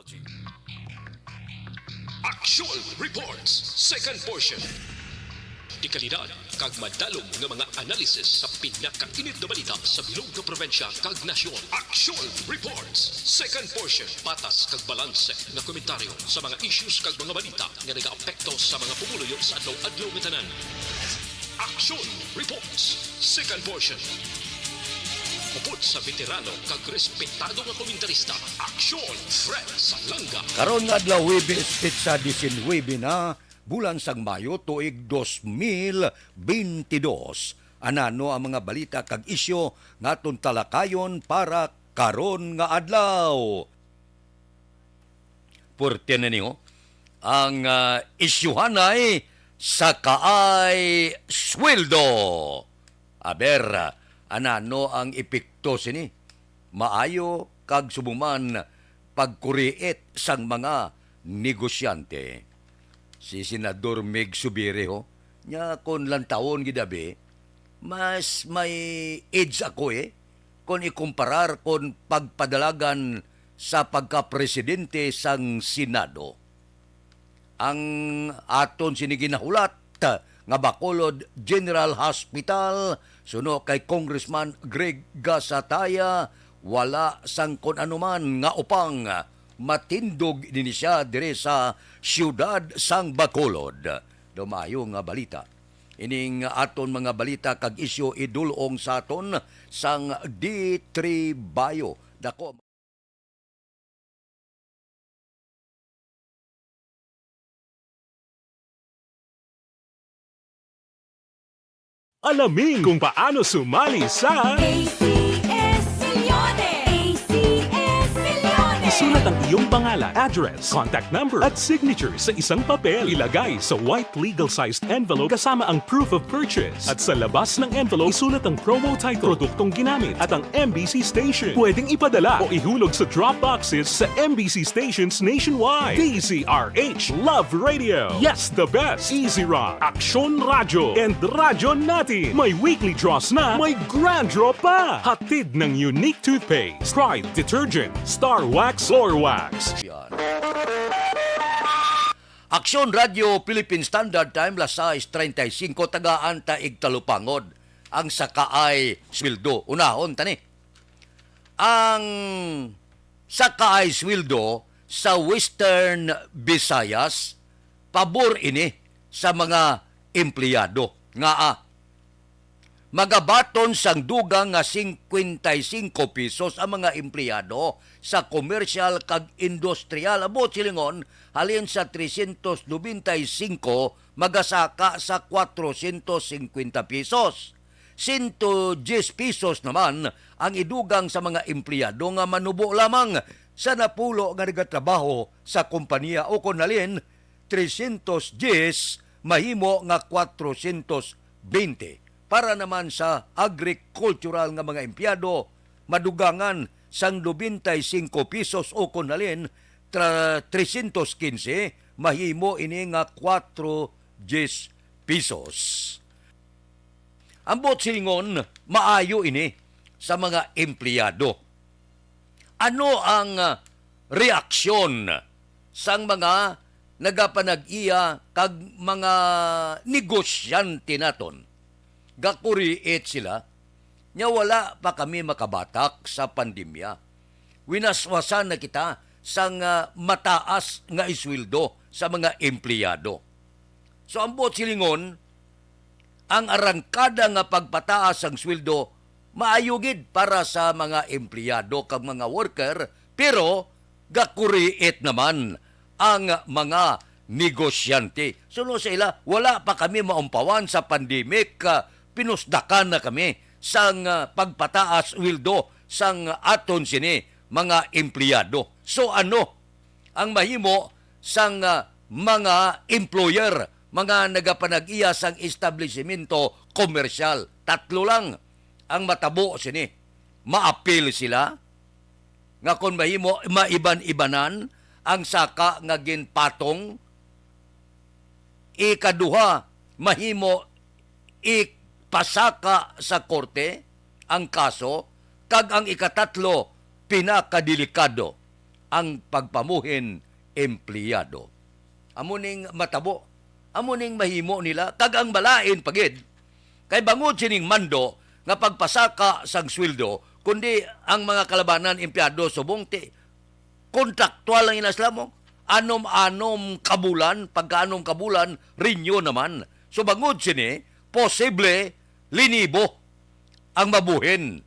technology. Aksyon Reports, second portion. Di kalidad, kag madalong nga mga analisis sa pinakainit na balita sa bilog na probinsya kag nasyon. Aksyon Reports, second portion. Patas kag balanse nga komentaryo sa mga issues kag mga balita nga nagaapekto sa mga pumuluyo sa adlaw-adlaw nga tanan. Aksyon Reports, second portion. Upod sa veterano kag respetado nga komentarista, Aksyon Fred Salanga. Karon nga adlaw Huwebes sa 19 na bulan sang Mayo tuig 2022. Anano ang mga balita kag isyu nga talakayon para karon nga adlaw. Porte na niyo ang isyuhan ay sa kaay sweldo. Aber, anano ang epekto sini? Maayo kag sumuman pagkuriit sang mga negosyante. Si Senador Meg Subireho, nya kon lang taon gidabi, mas may edge ako kung ikumparar kon pagpadalagan sa pagka-presidente sang Senado. Ang aton siniginahulat nga Bacolod General Hospital suno kay Congressman Greg Gasataya wala sang kon anuman nga upang matindog din siya dire sa siyudad sang Bacolod. Dumayo nga balita. Ining aton mga balita kag isyu idulong sa aton sang D3 Bayo. Dako Alamin kung paano sumali sa Isulat ang iyong pangalan, address, contact number at signature sa isang papel. Ilagay sa white legal-sized envelope kasama ang proof of purchase. At sa labas ng envelope, isulat ang promo title, produktong ginamit at ang MBC station. Pwedeng ipadala o ihulog sa drop boxes sa MBC stations nationwide. DZRH Love Radio. Yes, the best. Easy Rock, Aksyon Radyo, and Radyo Natin. May weekly draws na, may grand draw pa. Hatid ng unique toothpaste, Pride Detergent, Star Wax, Floor Wax. Aksyon Radio Philippine Standard Time las 6:35 tagaan taig talupangod ang sakaay sweldo. Unahon tani. Ang sakaay sweldo sa Western Visayas pabor ini sa mga empleyado nga magabaton sang dugang nga 55 pesos ang mga empleyado sa komersyal kag industrial. Abot silingon halin sa 395 magasaka sa 450 pesos. 110 pesos naman ang idugang sa mga empleyado nga manubo lamang sa napulo nga nagatrabaho sa kompanya o kunalin 310 mahimo nga 420. Para naman sa agricultural nga mga empleyado, madugangan sang 95 pesos o kunalin 315, mahimo ini nga 4 pesos. Ambot silingon, maayo ini sa mga empleyado. Ano ang reaksyon sang mga nagapanag-iya kag mga negosyante naton? Gakuriit sila, nya wala pa kami makabatak sa pandemya. Winaswasan na kita sang mataas nga isweldo sa mga empleyado. So ambot silingon, ang arangkada nga pagpataas ang sweldo maayugid para sa mga empleyado kag mga worker, pero gakuriit naman ang mga negosyante. Suno sa ila, wala pa kami maumpawan sa pandemic, pinusdakan na kami sang pagpataas sweldo sang aton sini mga empleyado. So ano ang mahimo sang mga employer, mga nagapanag-iya sang establishmento komersyal? Tatlo lang ang matabo sini. Maapil sila nga kon mahimo maiban-ibanan ang saka nga ginpatong. Ikaduha, mahimo pasaka sa korte ang kaso, kag ang ikatatlo, pinakadelikado, ang pagpamuhin empleyado. Amuning matabo, amuning mahimo nila, kag ang balain pagid. Kay bangod sining mando nga pagpasaka sang sweldo, kundi ang mga kalabanan empleyado subong kontraktual lang inaslamong. Anom-anom kabulan, pagkaanom kabulan, renew naman. So bangod sini, posible linibo ang mabuhin.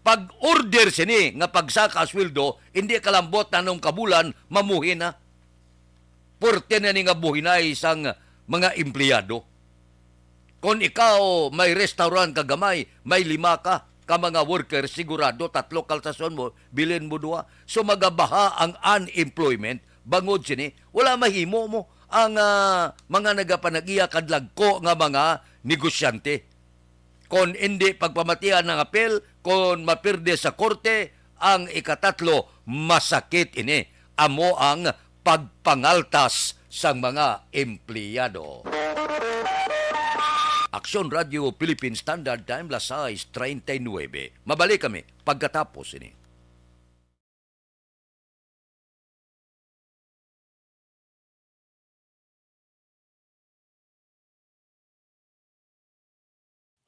Pag-order sini nga pagsaka sweldo, hindi kalambot na nung kabulan, mamuhin na. Porte na ni nga buhinay isang mga empleyado. Kung ikaw may restaurant kagamay, may 5 ka mga worker, sigurado 3 kaltason mo, bilin mo 2. So magabaha ang unemployment, bangod sini, wala mahimo mo ang mga nagapanag-iya kadlagko nga mga negosyante. Kung hindi pagpamatian ng apel, kung mapirde sa korte, ang ikatatlo, masakit ini. Amo ang pagpangaltas sa mga empleyado. Aksyon Radio Philippine Standard Time, las 6:39. Mabalik kami pagkatapos ini.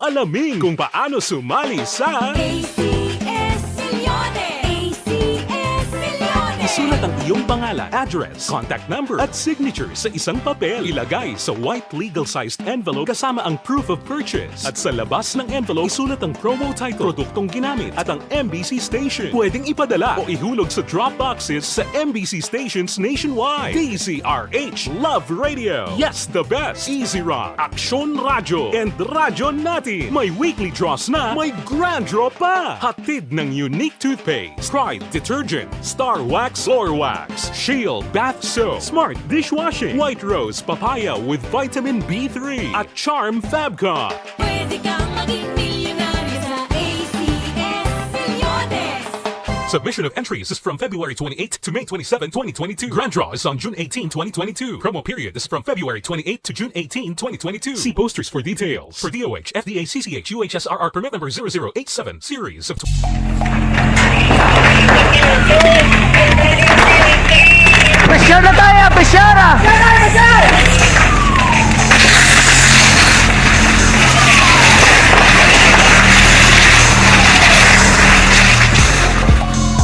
Alamin kung paano sumali sa ACS Millones! ACS Millones! Isulat ang iyong pangalan, address, contact number at signature sa isang papel. Ilagay sa white legal-sized envelope kasama ang proof of purchase. At sa labas ng envelope, isulat ang promo title, produktong ginamit at ang MBC station. Pwedeng ipadala o ihulog sa drop boxes sa MBC stations nationwide. DZRH Love Radio. Yes, the best. Easy Rock, Aksyon Radio, and Radyo Natin. May weekly draws na, may grand draw pa. Hatid ng unique toothpaste, Pride Detergent, Star Wax Floor Wax, Shield Bath Soap, Smart Dishwashing, White Rose Papaya with Vitamin B3, at Charm Fabcon. Pwede kang maging milyonaryo sa ACS Millones! Submission of entries is from February 28 to May 27, 2022. Grand draw is on June 18, 2022. Promo period is from February 28 to June 18, 2022. See posters for details. For DOH, FDA, CCH, UHSRR permit number 0087, series of... Presyar na tayo! Presyara!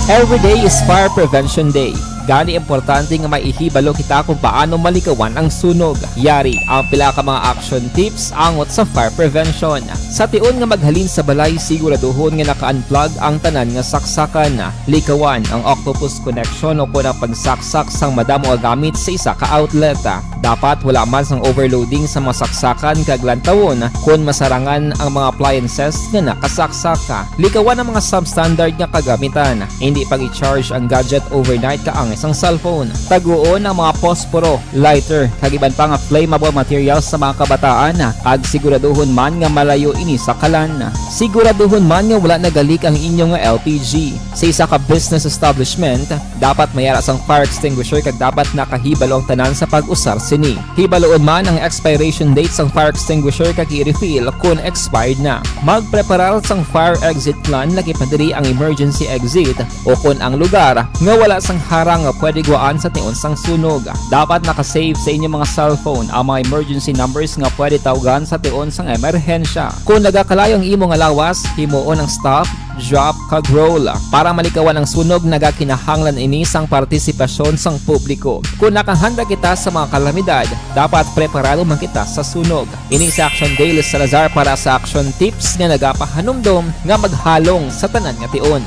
Every day is Fire Prevention Day. Gani importante nga maihibalo kita kung paano malikawan ang sunog. Yari ang pila ka mga action tips angot sa fire prevention. Sa tion nga maghalin sa balay, siguraduhon nga naka-unplug ang tanan nga saksakan. Likawan ang octopus connection o kung ang pagsaksak sang madamo nga gamit sa isa ka outlet. Dapat wala man sang overloading sa mga saksakan kag lantawon kung masarangan ang mga appliances nga nakasaksaka. Likawan ang mga substandard nga kagamitan. Hindi pag i-charge ang gadget overnight kaang isang cellphone. Taguon ang mga posporo, lighter, kag iban pa nga flammable materials sa mga kabataan. Ag siguraduhon man nga malayo ini sa kalan. Siguraduhon man nga wala nagalik ang inyong LPG. Sa isa ka business establishment, dapat mayara sang fire extinguisher kag dapat nakahibalo ang tanan sa pag-usar sini. Hibaloon man ang expiration date sang fire extinguisher kag i-refill kung expired na. Magpreparar sang fire exit plan lagi padiri ang emergency exit o kung ang lugar nga wala sang harang nga pwede guwaan sa tion sang sunog. Dapat nakasave sa inyong mga cellphone ang mga emergency numbers nga pwede tawagan sa tion sang emerhensya. Kung nagakalayo ang imong lawas, himuon ang stop, drop, kag roll. Para malikawan ang sunog, nagakinahanglan ini sang partisipasyon sang publiko. Kung nakahanda kita sa mga kalamidad, dapat preparado man kita sa sunog. Ini sa Action Daily Salazar para sa action tips nga nagapahanumdom nga maghalong sa tanan nga tion.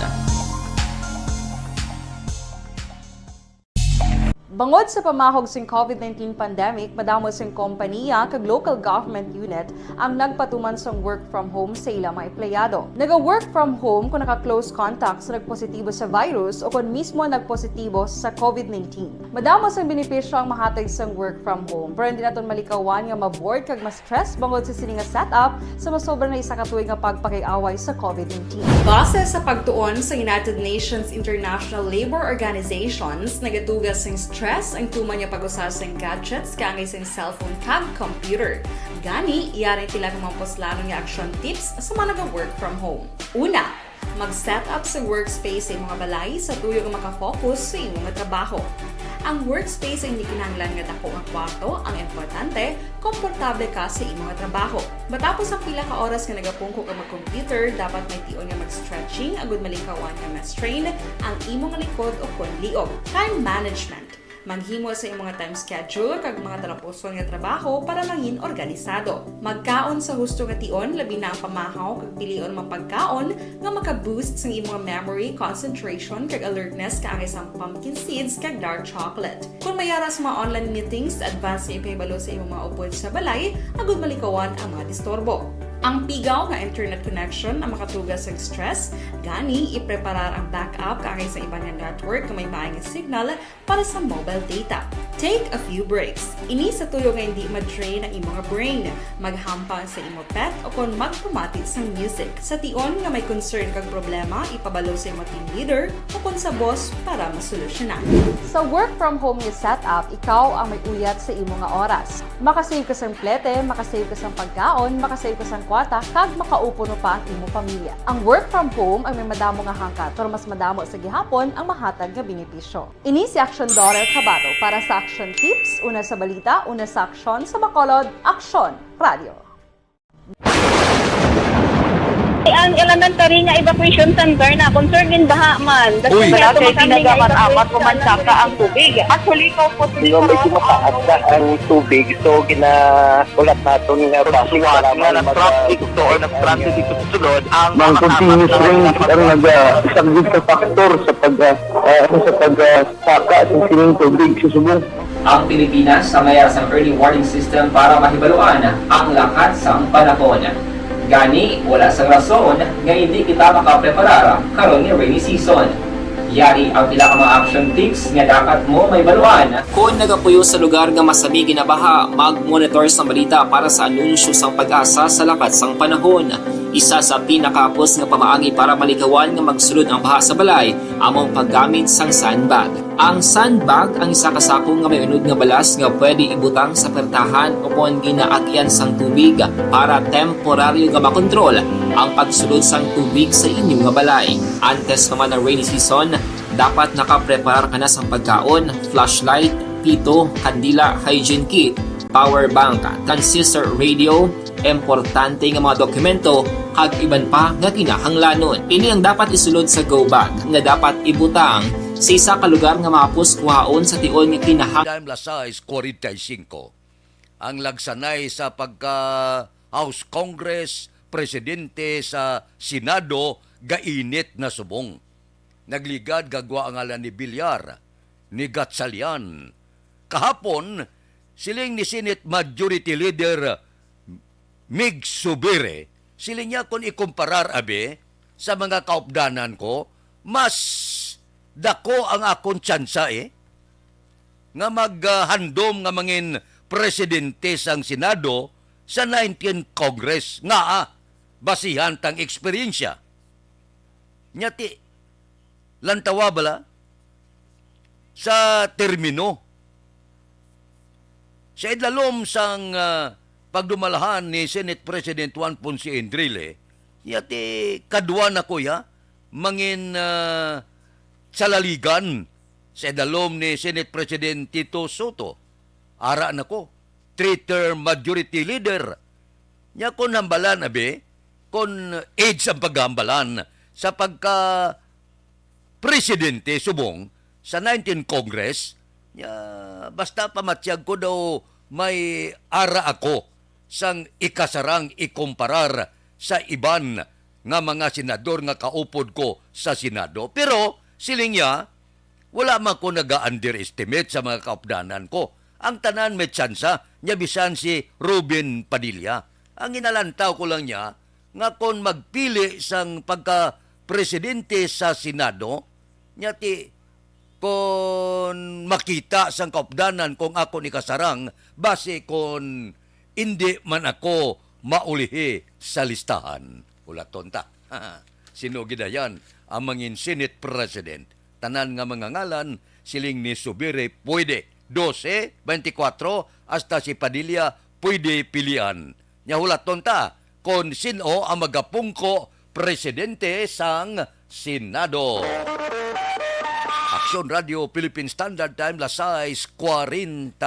Bangod sa pamahog sing COVID-19 pandemic, madamo sing kompanya kag local government unit ang nagpatuman sang work from home sa ilang mga empleyado. Naga-work from home kung naka-close contact sa nagpositibo sa virus o kung mismo nagpositibo sa COVID-19. Madamo sang benepisyo ang mahatag sang work from home, pero hindi naton malikawan nga ma-bored kag ma-stress bangod sa sini nga setup sa masobra na isa ka tuig nga pagpakiaway sa COVID-19. Base sa pagtuon sa United Nations International Labor Organizations, nagatugas sing stress ang tuman niya pag-usar sa gadgets kangay sa cellphone kag computer. Gani, iyarin tila ng mga poslano niya action tips sa mga nag-work from home. Una, Mag-set up sa workspace sa imong balay sa tuyo nga makafocus sa imong nga trabaho. Ang workspace ay hindi kinahanglan nga dako nga kwarto, ang importante, komportable ka sa imong nga trabaho. Matapos ang pila ka oras nga nagapungko ka mag-computer, dapat may tion nga mag-stretching agud malikawan nga ma-strain ang imong likod o kon liog. Time management. Maghimo sa imong nga time schedule kag mga talapuson nga trabaho para mangin organisado. Magkaon sa husto nga tion, labi na ang pamahaw kag pilion mapagkaon nga maka-boost sa imong memory, concentration kag alertness kaangay sa pumpkin seeds kag dark chocolate. Kung mayara sa mga online meetings, advance na ipahibalo sa imong mga upod sa balay, agud malikawan ang mga disturbo. Ang pigaw nga internet connection ang makatugas sa stress, gani ipreparar ang backup kaangay sa ibang nga network nga may maayong signal para sa mobile data. Take a few breaks. Ini sa tuyo nga hindi ma-drain ang imong brain, maghampang sa imong pet o kon magpumati sa music. Sa tion nga may concern kag problema, ipabalo sa imong team leader o kon sa boss para masolusyonan. Sa work from home nga setup, ikaw ang may uyat sa imong nga oras. Makasave ka sa plete, makasave ka sa pagkaon, makasave ka sa kwata, kag makaupo no pa ang imong pamilya. Ang work from home ay may madamo nga hangkat, pero mas madamo sa gihapon ang mahatag nga benepisyo. Ini si Aksyon Dorel Cabato para sa Action Tips, una sa balita, una sa aksyon sa Bacolod, Aksyon Radio. Ang elementary nga evacuation center na concern din baha man. Uy, Kasi pinagamat-amat pumansaka ang tubig. Actually, po Yung medyo mataas na ang tubig, so ginaulat natin nga pasuwat nga nag-traffic to or nag-transit dito sa sunod ang mga continuous rain ang nag-subject sa factor sa pagsaka at sining tubig sa subong. Ang Pilipinas sa mayroon sa early warning system para mahibaluan ang lakat sa panahon. Gani, wala sa rason nga hindi kita makapreparar karon nga rainy season. Yari ang pila ka mga action tips nga dapat mo may baluan. Kung nagapuyo sa lugar nga masabi ginabaha, mag-monitor sa balita para sa anunsyo sang pag-asa sa lakat sang panahon. Isa sa pinakapos nga pamaagi para malikawan nga magsulod ang baha sa balay, among paggamit sang sandbag. Ang sandbag ang isa kasakong nga may unod nga balas nga pwede ibutang sa pertahan upon ginaagyan sang tubig para temporaryo nga makontrol ang pagsulod sang tubig sa inyong nga balay. Antes naman ng rainy season, dapat nakapreparar ka na sang pagkaon, flashlight, pito, kandila, hygiene kit, power bank, transistor radio, importante nga mga dokumento kag iban pa nga kinahanglanon. Ini ang dapat isulod sa go bag nga dapat ibutang sa isa ka lugar nga mapus kuhaon sa tion nga kinahanglan. Time Lasais 45. Ang lagsanay sa pagka House Congress, presidente sa Senado, gainit na subong. Nagligad gagwa ang ngalan ni Bilyar, ni Gatsalian. Kahapon, siling ni Senate Majority Leader Mig Subire, siling niya kung ikumparar abe sa mga kaupdanan ko, mas dako ang akong tsansa nga maghandom nga mangin presidente sang Senado sa 19th Congress nga basihan tang eksperyensya. Nyati, lantawa bala sa termino. Sa idlalom sang pagdumalahan ni Senate President Juan Ponce Enrile, yati kadwa na ko mangin salaligan sa idalom ni Senate President Tito Soto. Ara na ko, 3-term majority leader. Nya kon hambalan abe, kon age ang paghambalan sa pagka presidente subong sa 19th Congress, nya basta pamatyag ko daw may ara ako sang ikasarang ikumparar sa iban nga mga senador nga kaupod ko sa Senado. Pero siling niya, wala man ko naga-underestimate sa mga kaupdanan ko. Ang tanan may tsansa, niya bisan si Ruben Padilla. Ang inalantaw ko lang niya, nga kung magpili sang pagka-presidente sa Senado, niya ti kung makita sang kaupdanan kung ako ni kasarang, base kung hindi man ako maulihi sa listahan. Ulaton ta. Sino gidayan ang mangin Senate President? Tanan nga mga ngalan, siling ni Subire pwede. 12, 24, hasta si Padilla pwede pilian. Nya hulaton ta, kung sino ang magapungko presidente sang Senado. Aksyon Radio Philippine Standard Time las 6:48.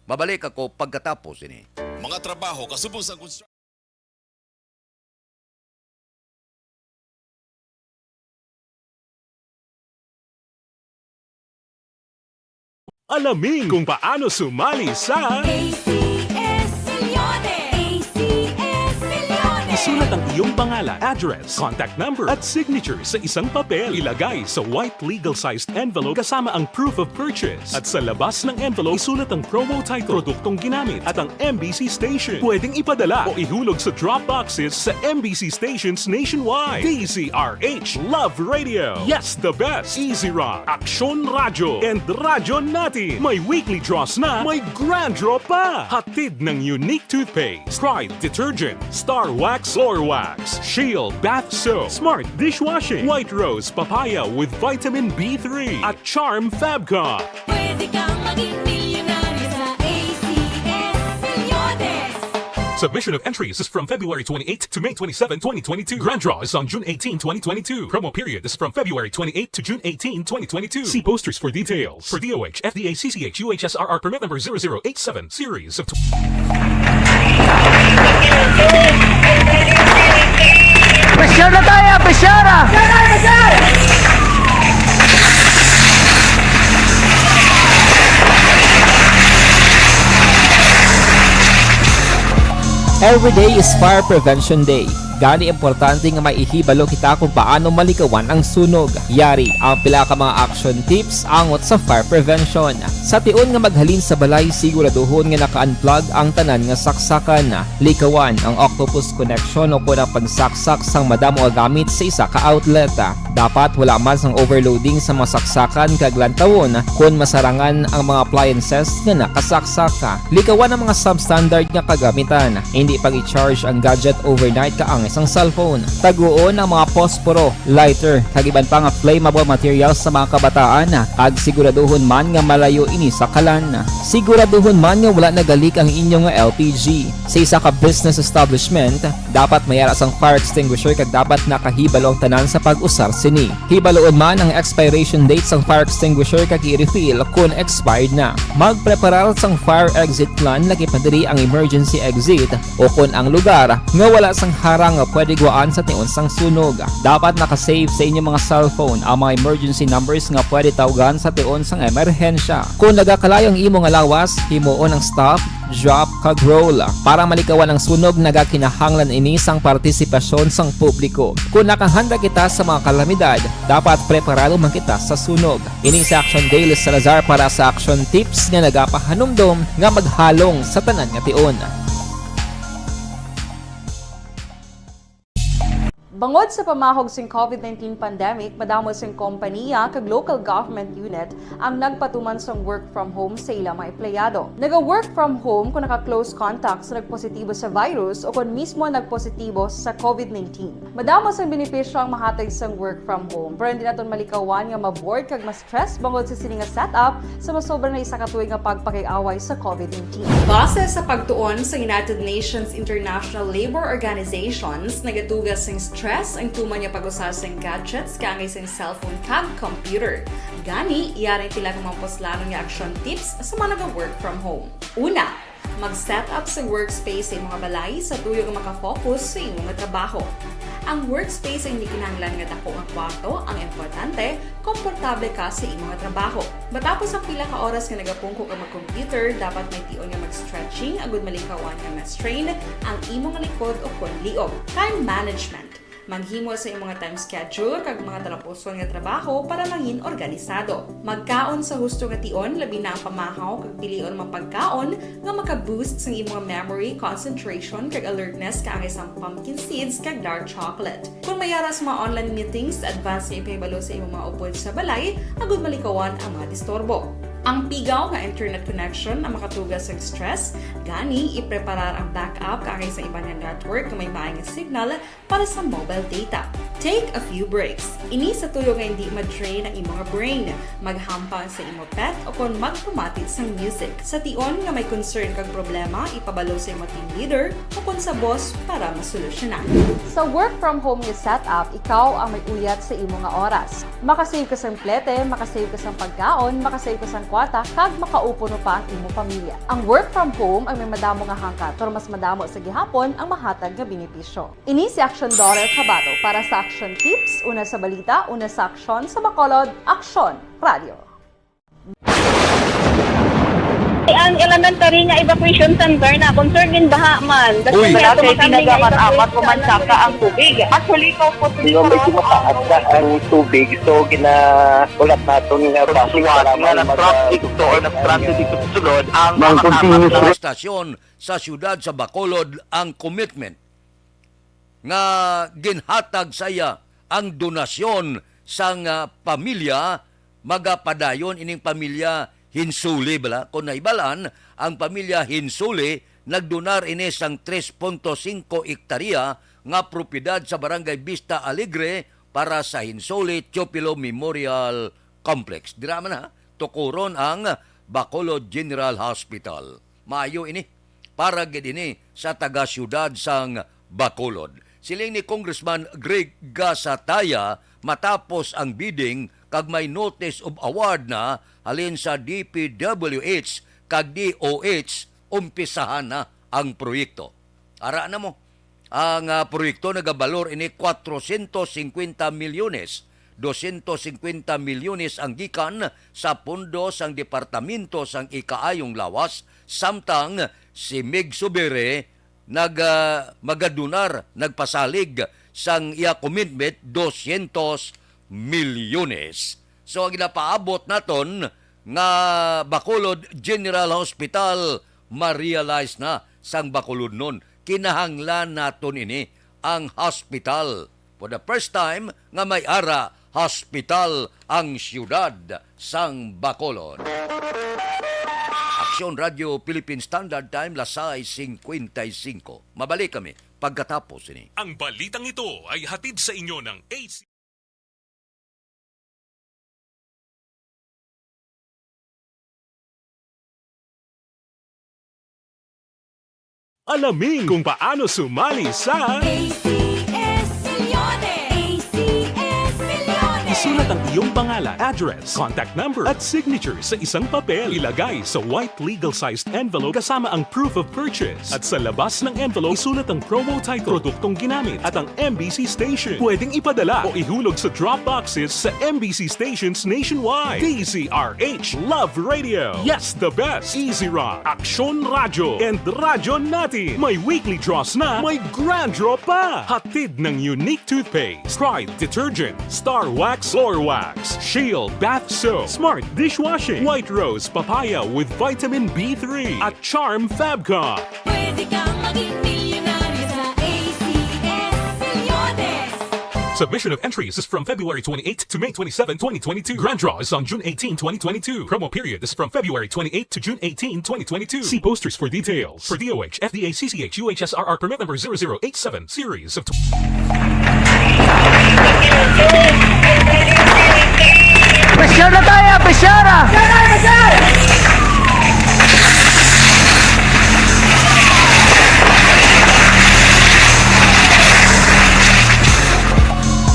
Babalik ako pagkatapos ini. Mga trabaho kasubong sa Alamin kung paano sumali sa ACS Milyones! ACS Milyones! isulat ang iyong pangalan, address, contact number at signature sa isang papel. Ilagay sa white legal-sized envelope kasama ang proof of purchase. At sa labas ng envelope, isulat ang promo title, produktong ginamit at ang MBC station. Pwedeng ipadala o ihulog sa drop boxes sa MBC stations nationwide. DZRH Love Radio. Yes, the best. Easy Rock, Aksyon Radio, and Radyo Natin. May weekly draws na, may grand draw pa. Hatid ng unique toothpaste, Pride Detergent, Star Wax Floor Wax, Shield Bath Soap, Smart Dishwashing, White Rose Papaya with Vitamin B3, at Charm Fabcon. Pwede kang maging milyonaryo sa ACS Milyones! Submission of entries is from February 28 to May 27, 2022. Grand draw is on June 18, 2022. Promo period is from February 28 to June 18, 2022. See posters for details. For DOH, FDA, CCH, UHSRR permit number 0087, series of... Pressure na tayo! Pressure na! Every day is Fire Prevention Day. Gani importante nga maihibalo kita kung paano malikawan ang sunog. Yari ang pila ka mga action tips angot sa fire prevention. Sa tion nga maghalin sa balay, siguraduhon nga naka-unplug ang tanan nga saksakan. Likawan ang octopus connection o kung ang pagsaksak sang madamo o gamit sa isa ka outlet. Dapat wala man sang overloading sa mga saksakan kag lantawon kung masarangan ang mga appliances nga nakasaksaka. Likawan ang mga substandard nga kagamitan. Hindi pag i-charge ang gadget overnight kaang isang cellphone. Taguon ang mga posporo, lighter, kag iban pa nga flammable materials sa mga kabataan. Kag siguraduhon man nga malayo ini sa kalan. Siguraduhon man nga wala nagalik ang inyong LPG. Sa isa ka business establishment, dapat mayara sang fire extinguisher kag dapat nakahibalo ang tanan sa pag-usar sini. Hibaloon man ang expiration date sang fire extinguisher kag i-refill kung expired na. Magpreparar sang fire exit plan laki padiri ang emergency exit o kung ang lugar nga wala sang harang nga pwede guwaan sa tion sang sunog. Dapat nakasave sa inyong mga cellphone ang mga emergency numbers nga pwede tawagan sa tion sang emerhensya. Kung nagakalayo ang imo nga lawas, himuon ang stop, drop, kag roll. Para malikawan ang sunog, nagakinahanglan ini sang partisipasyon sang publiko. Kung nakahanda kita sa mga kalamidad, dapat preparado man kita sa sunog. Ini sa Action Daily Salazar para sa action tips nga nagapahanumdom nga maghalong sa tanan nga tion. Bangod sa pamahog sing COVID-19 pandemic, madamo sing kompanya kag local government unit ang nagpatuman sang work from home sa ilang mga empleyado. Naga-work from home kung naka-close contact sa nagpositibo sa virus o kung mismo nagpositibo sa COVID-19. Madamo sang benepisyo ang mahatag sang work from home, pero hindi naton malikawan nga ma-bored kag ma-stress bangod sa sini nga setup sa masobra na isa ka tuig nga pagpakiaway sa COVID-19. Base sa pagtuon sa United Nations International Labor Organizations, nagatugas sing stress ang tuman niya pag-usar sa gadgets kangay sa cellphone kag computer. Gani, iyaring tila kung mga poslanong nga action tips sa mga nag-work from home. Una, mag-set up sa workspace sa mga balay sa tuyo nga makafocus sa imong trabaho. Ang workspace ay hindi kinahanglan nga dako ang kwarto, ang importante, komportable ka sa imong trabaho. Matapos ang pila ka oras nga nagapungko ka mag-computer, dapat may tion nga mag-stretching agud malikawan nga ma-strain ang imong likod o kon liog. Time management. Maghimo sa imong time schedule kag mga talapuson nga trabaho para maging organisado. Magkaon sa husto nga tion, labi na ang pamahaw kag pilion mga pagkaon nga maka-boost sa imong memory, concentration kag alertness kaangay sang pumpkin seeds kag dark chocolate. Kung mayara sa mga online meetings, advance nga ipahibalo sa imong mga upod sa balay, agud malikawan ang mga disturbo. Ang pigaw nga internet connection na makatugas sa stress, gani ipreparar ang backup kaagay sa iba nga network na may maayong signal para sa mobile data. Take a few breaks. Ini sa tuyo nga hindi ma-drain ang imong brain, maghampang sa imo pet o kung magpumatid sa music. Sa tion nga may concern kag problema, ipabalo sa imo team leader o kung sa boss para masolusyonan. Sa work from home nga setup, ikaw ang may uyat sa imo nga oras. Makasave ka sa plete, makasave ka sa pagkaon, makasave ka sa kwata, kag makaupo no pa ang imo pamilya. Ang work from home ay may madamo nga hangkat, pero mas madamo sa gihapon ang mahatag nga benepisyo. Ini si Aksyon Daughter Kabato para sa Aksyon Tips, una sa balita, una sa aksyon, sa Bacolod, Aksyon Radio. Ang elementary nga evacuation center na concern din baha man. Uy. Kaya pinagaman-amat kumansaka ang tubig. Actually, ikaw po medyo mataas na ang tubig. So, ulat natin nga pasuwala ng traffic or nag-traffic dito sa sulod ang Mga stasyon sa siyudad sa Bacolod ang commitment nga ginhatag saya ang donasyon sang pamilya magapadayon ining pamilya Hinsuli bala kun naibalan ang pamilya Hinsuli nagdonar ini sang 3.5 hektarya nga propiedad sa barangay Vista Alegre para sa Hinsuli Chopilo Memorial Complex. Dira man ha tukuron ang Bacolod General Hospital. Maayo ini para gid ini sa taga-siyudad sang Bacolod. Siling ni Congressman Greg Gasataya matapos ang bidding kag may notice of award na halin sa DPWH kag DOH umpisahan na ang proyekto. Ara na mo, ang proyekto nagabalor ini 450 milyones. 250 milyones ang gikan sa pondo sang Departamento sang Ikaayong Lawas samtang si Mig Subere magadunar nagpasalig sang iya commitment 200 milyones. So ang ginapaabot naton nga Bacolod General Hospital ma-realize na sang Bacolod nun. Kinahanglan naton ini ang hospital. For the first time nga may ara hospital ang siyudad sang Bacolod. Aksyon Radio Philippine Standard Time lasay 55. Mabalik kami pagkatapos ini. Ang balitang ito ay hatid sa inyo ng AC. Alamin kung paano sumali sa isulat ang iyong pangalan, address, contact number at signature sa isang papel. Ilagay sa white legal-sized envelope kasama ang proof of purchase. At sa labas ng envelope, isulat ang promo title, produktong ginamit at ang MBC station. Pwedeng ipadala o ihulog sa drop boxes sa MBC stations nationwide. DZRH Love Radio. Yes, the best. Easy Rock, Aksyon Radio, and Radyo Natin. May weekly draws na, may grand draw pa. Hatid ng unique toothpaste, Pride Detergent, Star Wax Floor Wax, Shield Bath Soap, Smart Dishwashing, White Rose Papaya with Vitamin B3 at Charm Fabcon. Pwede kang maging milyonaryo sa ACS Milyones. Submission of entries is from February 28 to May 27, 2022. Grand draw is on June 18, 2022. Promo period is from February 28 to June 18, 2022. See posters for details. For DOH, FDA, CCH, UHSRR permit number 0087, series of... Presyara tayo! Presyara!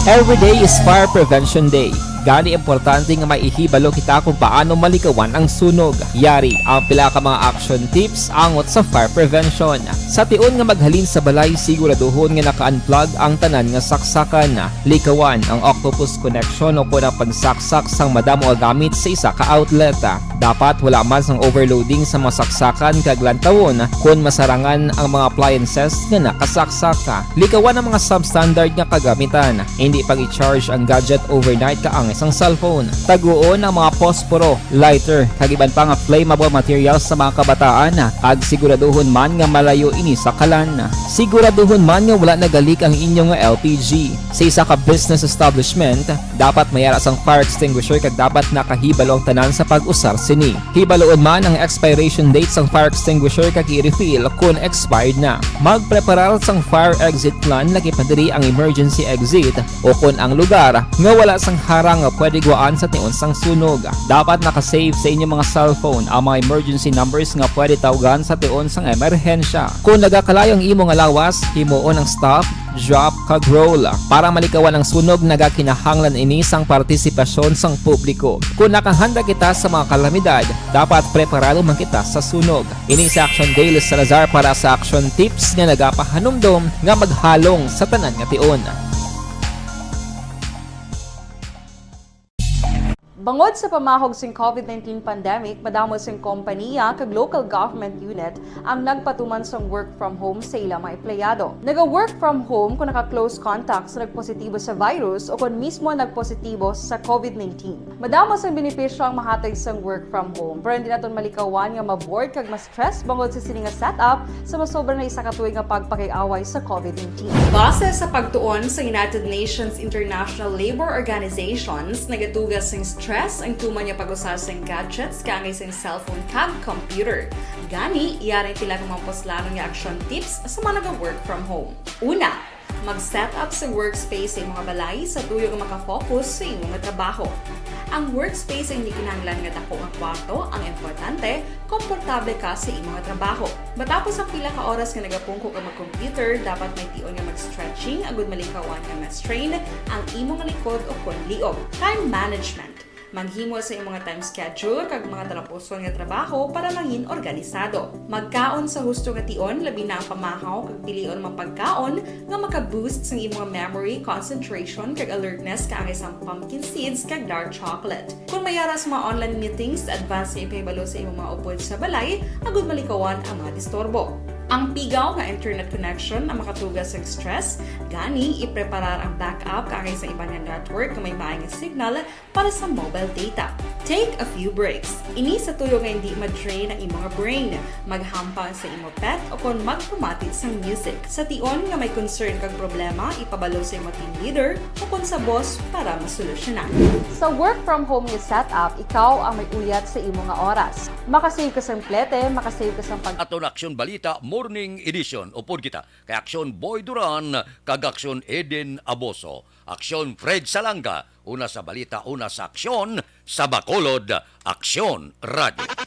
Every day is Fire Prevention Day. Gani importante nga maihibalo kita kung paano malikawan ang sunog. Yari ang pila ka mga action tips angot sa fire prevention. Sa tion nga maghalin sa balay, siguraduhon nga naka-unplug ang tanan nga saksakan. Likawan ang octopus connection o kung ang pagsaksak sang madamo nga gamit sa isa ka outlet. Dapat wala man sang overloading sa mga saksakan kag lantawon kung masarangan ang mga appliances nga nakasaksaka. Likawan ang mga substandard nga kagamitan. Hindi pag i-charge ang gadget overnight kaang isang cellphone. Taguon ang mga posporo, lighter, kag iban pa nga flammable materials sa mga kabataan. Kag siguraduhon man nga malayo ini sa kalan. Siguraduhon man nga wala nagalik ang inyong LPG. Sa isa ka business establishment, dapat mayara sang fire extinguisher kag dapat nakahibalo ang tanan sa pag-usar sa sini. Hibaloon man ang expiration date sang fire extinguisher kag i-refill kung expired na. Magpreparar sang fire exit plan laki padiri ang emergency exit o kung ang lugar nga wala sang harang nga pwede guwaan sa tiun sang sunog. Dapat nakasave sa inyong mga cellphone ang mga emergency numbers nga pwede tawagan sa tiun sang emerhensya. Kung nagakalayo ang imo nga lawas, himuon ang stop, drop kag roll para malikawan ang sunog nagakinahanglan ini sang partisipasyon sang publiko. Kung nakahanda kita sa mga kalamidad, dapat preparado man kita sa sunog. Ini sa Aksyon Daily Salazar para sa Aksyon Tips nga nagapahanumdom nga maghalong sa tanan nga tion. Bangod sa pamahog sing COVID-19 pandemic, madamo sing kompanya kag local government unit ang nagpatuman sang work from home sa ilang mga empleyado. Naga-work from home kung naka-close contact sa nagpositibo sa virus o kung mismo nagpositibo sa COVID-19. Madamo sang benepisyo ang mahatag sang work from home, pero hindi naton malikawan nga ma-bored kag ma-stress bangod sa sini nga setup sa masobra na isa ka tuig nga pagpakiaway sa COVID-19. Base sa pagtuon sa United Nations International Labor Organizations, nagatugas sing stress ang tuman niya pag-usar sa gadgets kangay sa cellphone kag computer. Gani, iyaring pila ng mga poslanong nga action tips sa mga nag-work from home. Una, mag-set up sa workspace sa imong balay sa tuyo nga makafocus sa imong trabaho. Ang workspace ay hindi kinahanglan nga dako nga kwarto, ang importante, komportable ka sa imong trabaho. Matapos ang pila ka oras nga nagapungko ka mag-computer, dapat may tion nga mag-stretching agud malikawan nga ma-strain ang imong likod o kon liog. Time management. Maghimo sa imong time schedule kag mga tarapuson nga trabaho para maging organisado. Magkaon sa husto nga tion, labi na ang pamahaw kag pilion mga pagkaon nga maka-boost sa imong memory, concentration kag alertness kaangay sang pumpkin seeds kag dark chocolate. Kung mayara sa mga online meetings, advance nga ipahibalo sa imong mga upod sa balay, agud malikawan ang mga disturbo. Ang pigaw nga internet connection ang makatugas sa stress, gani ipreparar ang backup kaangay sa ibang network nga may maayong signal para sa mobile data. Take a few breaks. Ini sa tuyo nga hindi ma-drain ang imong brain, maghampang sa imong pet o kon magpumatid sa music. Sa tion nga may concern kag problema, ipabalo sa imong team leader o kon sa boss para masolusyonan. Sa work from home nga setup, ikaw ang may uyat sa imong nga oras. Makasave ka sa plete, makasave ka sa Aton Aksyon Balita Morning Edition. Upod kita kay Aksyon Boy Duran kag Aksyon Eden Aboso. Aksyon Fred Salanga. Una sa balita, una sa aksyon. Sa Bacolod, Aksyon Radio.